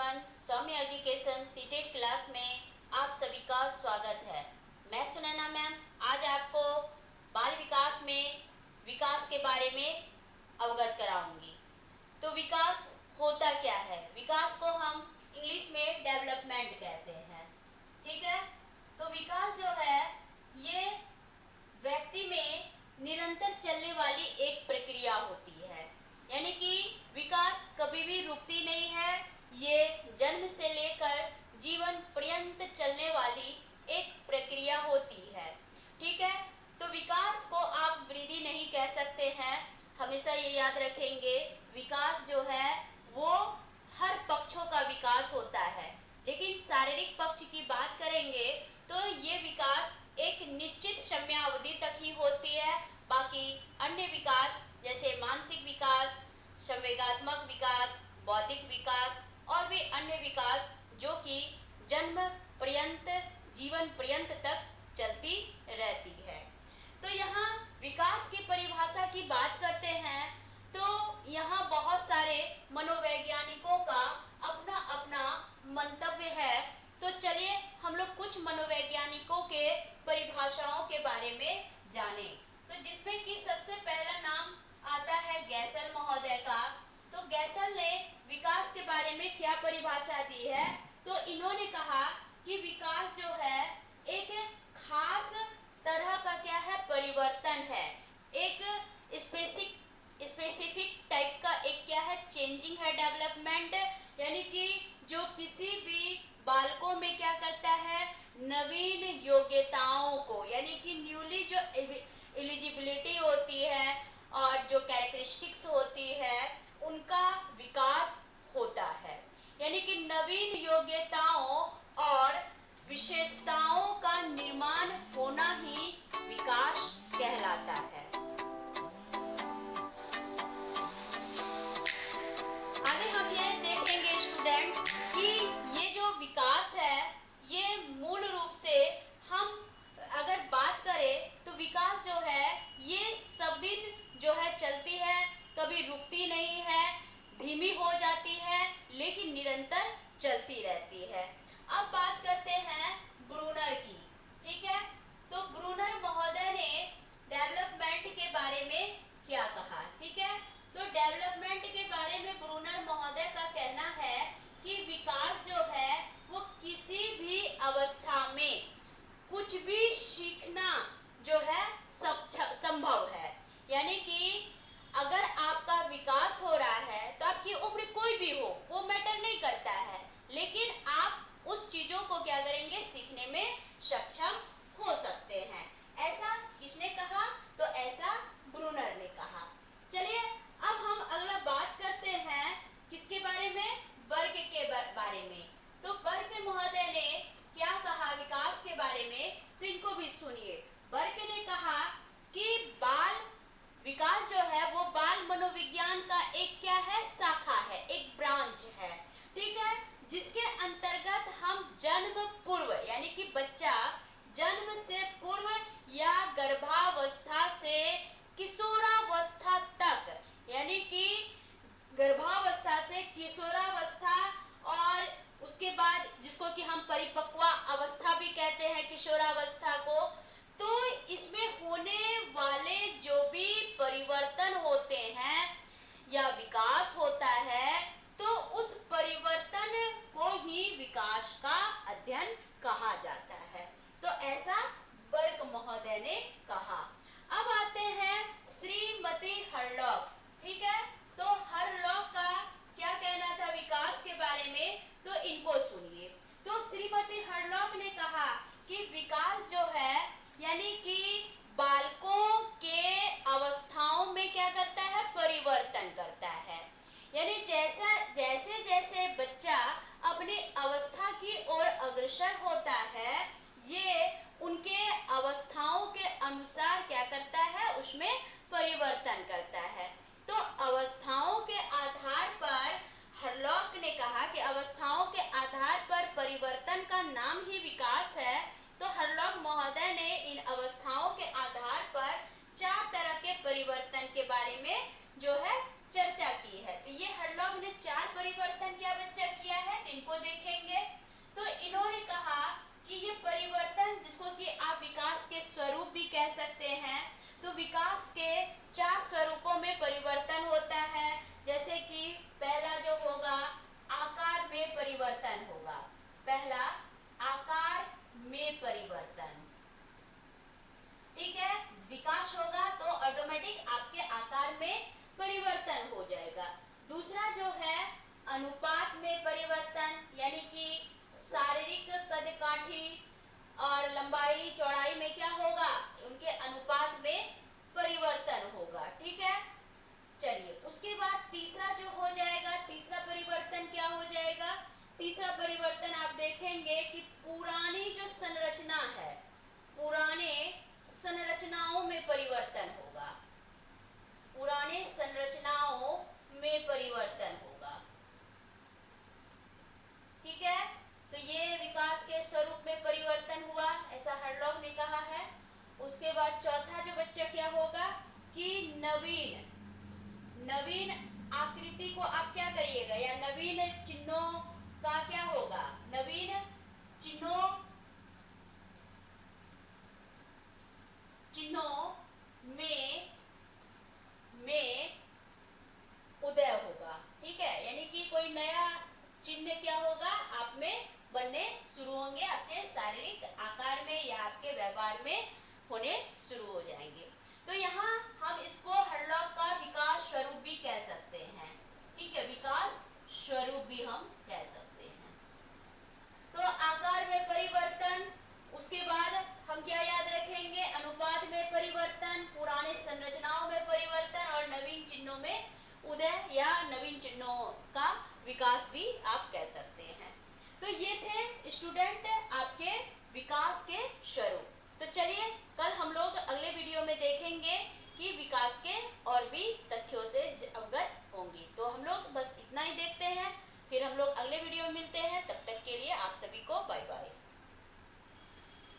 Everyone, सौम्य education CTET class में आप सभी का स्वागत है। मैं सुनैना मैम आज आपको बाल विकास में विकास के बारे में अवगत कराऊंगी। तो विकास होता क्या है? विकास को हम इंग्लिश में डेवलपमेंट कहते हैं, ठीक है। तो विकास जो है ये व्यक्ति में निरंतर चलने वाली एक प्रक्रिया होती है, यानी कि विकास कभी भी रुकती नहीं है। ये जन्म से लेकर जीवन पर्यंत चलने वाली एक प्रक्रिया होती है, ठीक है। तो विकास को आप वृद्धि नहीं कह सकते हैं, हमेशा ये याद रखेंगे। विकास जो है वो हर पक्षों का विकास होता है, लेकिन शारीरिक पक्ष की बात करेंगे तो ये विकास एक निश्चित समयावधि तक ही होती है। बाकी अन्य विकास जैसे मानसिक विकास, संवेगात्मक विकास, बौद्धिक विकास और भी अन्य विकास जो कि जन्म पर्यंत जीवन पर्यंत तक चलती रहती है। तो यहाँ विकास की परिभाषा की बात करते हैं तो यहाँ बहुत सारे मनोवैज्ञानिकों का अपना अपना मंतव्य है। तो चलिए हम लोग कुछ मनोवैज्ञानिकों के परिभाषाओं के बारे में जानें। तो जिसमें कि सबसे पहला नाम आता है गैसल महोदय का। तो गैसल ने विकास के बारे में क्या परिभाषा दी है? तो इन्होंने कहा कि विकास जो है एक खास तरह का क्या है, परिवर्तन है। एक स्पेसिफिक टाइप का एक क्या है, चेंजिंग है, डेवलपमेंट, यानी कि जो किसी भी बालकों में क्या करता है, नवीन योग्यताओं को, यानी कि न्यूली जो एलिजिबिलिटी होती है और जो कैरेक्टरिस्टिक्स होती है उनका विकास होता है। यानी कि नवीन योग्यताओं और विशेषताओं का निर्माण होना ही विकास कहलाता है। आगे हम ये देखेंगे स्टूडेंट कि ये जो विकास है ये मूल रूप से हम अगर बात करें तो विकास जो है ये सब दिन जो है चलती है, कभी रुकती नहीं है, धीमी हो जाती है लेकिन निरंतर चलती रहती है। अब बात करते हैं ब्रूनर की, ठीक है। तो ब्रूनर महोदय ने डेवलपमेंट के बारे में क्या कहा, ठीक है। तो डेवलपमेंट के बारे में ब्रूनर महोदय का कहना है कि विकास जो है वो किसी भी अवस्था में कुछ भी सीखना जो है संभव है। यानी कि अगर आपका विकास हो रहा है तो आपकी उम्र कोई भी हो वो मैटर नहीं करता है, लेकिन आप उस चीजों को क्या करेंगे, सीखने में सक्षम हो सकते हैं। ऐसा किसने कहा? तो ऐसा ब्रूनर ने कहा। चलिए अब हम अगला बात करते हैं किसके बारे में, बर्ग के बारे में। तो बर्ग महोदय ने क्या कहा विकास के बारे में, तो इनको भी सुनिए। बर्ग ने कहा कि बाल विकास जो है वो बाल मनोविज्ञान का एक क्या है, शाखा है, एक ब्रांच है, ठीक है। जिसके अंतर्गत हम जन्म पूर्व यानी कि बच्चा जन्म से पूर्व या गर्भावस्था से किशोरावस्था तक, यानी कि गर्भावस्था से किशोरावस्था और उसके बाद जिसको कि हम परिपक्व अवस्था भी कहते हैं, किशोरावस्था को, तो इसमें होने वाले जो भी परिवर्तन होते हैं या विकास होता है तो उस परिवर्तन को ही विकास का अध्ययन कहा जाता है। तो ऐसा बर्ग महोदय ने कहा। अब आते हैं श्रीमती हरलॉक, ठीक है। तो हरलॉक का क्या कहना था विकास के बारे में, तो इनको सुनिए। तो श्रीमती हरलॉक ने कहा कि विकास जो है यानी कि बालकों के अवस्थाओं में क्या करता है, परिवर्तन करता है। यानी जैसे जैसे बच्चा अपनी अवस्था की ओर अग्रसर होता है ये उनके अवस्थाओं के अनुसार क्या करता है, उसमें परिवर्तन करता है। तो अवस्थाओं के आधार पर हरलॉक ने कहा कि अवस्थाओं के आधार पर परिवर्तन का नाम ही विकास है। तो हरलॉक महोदय ने इन अवस्थाओं के आधार पर 4 तरह के परिवर्तन के बारे में जो है चर्चा की है। तो ये हर्लॉग ने 4 परिवर्तन क्या बच्चा किया है, इनको देखेंगे। तो इन्होंने कहा कि ये परिवर्तन, जिसको कि आप विकास के स्वरूप भी कह सकते हैं, तो विकास के 4 स्वरूपों में परिवर्तन होता है। जैसे कि पहला जो होगा, आकार में परिवर्तन होगा। पहला आकार में परिवर्तन, ठीक है। विकास होगा तो ऑटोमेटिक आपके आकार में परिवर्तन हो जाएगा। दूसरा जो है अनुपात में परिवर्तन, यानी कि शारीरिक कद काठी और लंबाई चौड़ाई में क्या होगा, उनके अनुपात में परिवर्तन होगा, ठीक है। चलिए, उसके बाद तीसरा जो हो जाएगा, तीसरा परिवर्तन क्या हो जाएगा, तीसरा परिवर्तन आप देखेंगे कि पुरानी जो संरचना है, पुराने संरचनाओं में परिवर्तन होगा, पुराने संरचनाओं में परिवर्तन होगा, ठीक है। तो ये विकास के स्वरूप में परिवर्तन हुआ, ऐसा हर्लॉग ने कहा है। उसके बाद चौथा जो बच्चा क्या होगा कि नवीन, नवीन आकृति को आप क्या करिएगा, या नवीन चिन्हों का क्या होगा, नवीन चिन्हों में उदय होगा, ठीक है। यानी कि कोई नया चिन्ह क्या होगा आप में बनने शुरू होंगे, आपके शारीरिक आकार में या आपके व्यवहार में होने शुरू हो जाएंगे। तो यहाँ हम इसको हर्लॉग का विकास स्वरूप भी कह सकते हैं, ठीक है, विकास स्वरूप भी हम कह सकते हैं। तो आकार में परिवर्तन, उसके बाद हम क्या याद रखेंगे, अनुपात में परिवर्तन, पुराने संरचनाओं में परिवर्तन और नवीन चिन्हों में उदय या नवीन चिन्हों का विकास भी आप कह सकते हैं। तो ये थे स्टूडेंट आपके विकास के स्वरूप। तो चलिए कल हम लोग अगले वीडियो में देखेंगे कि विकास के और भी तथ्यों से अवगत होंगी। तो हम लोग बस इतना ही देखते हैं, फिर हम लोग अगले वीडियो में मिलते हैं। तब तक के लिए आप सभी को बाय बाय।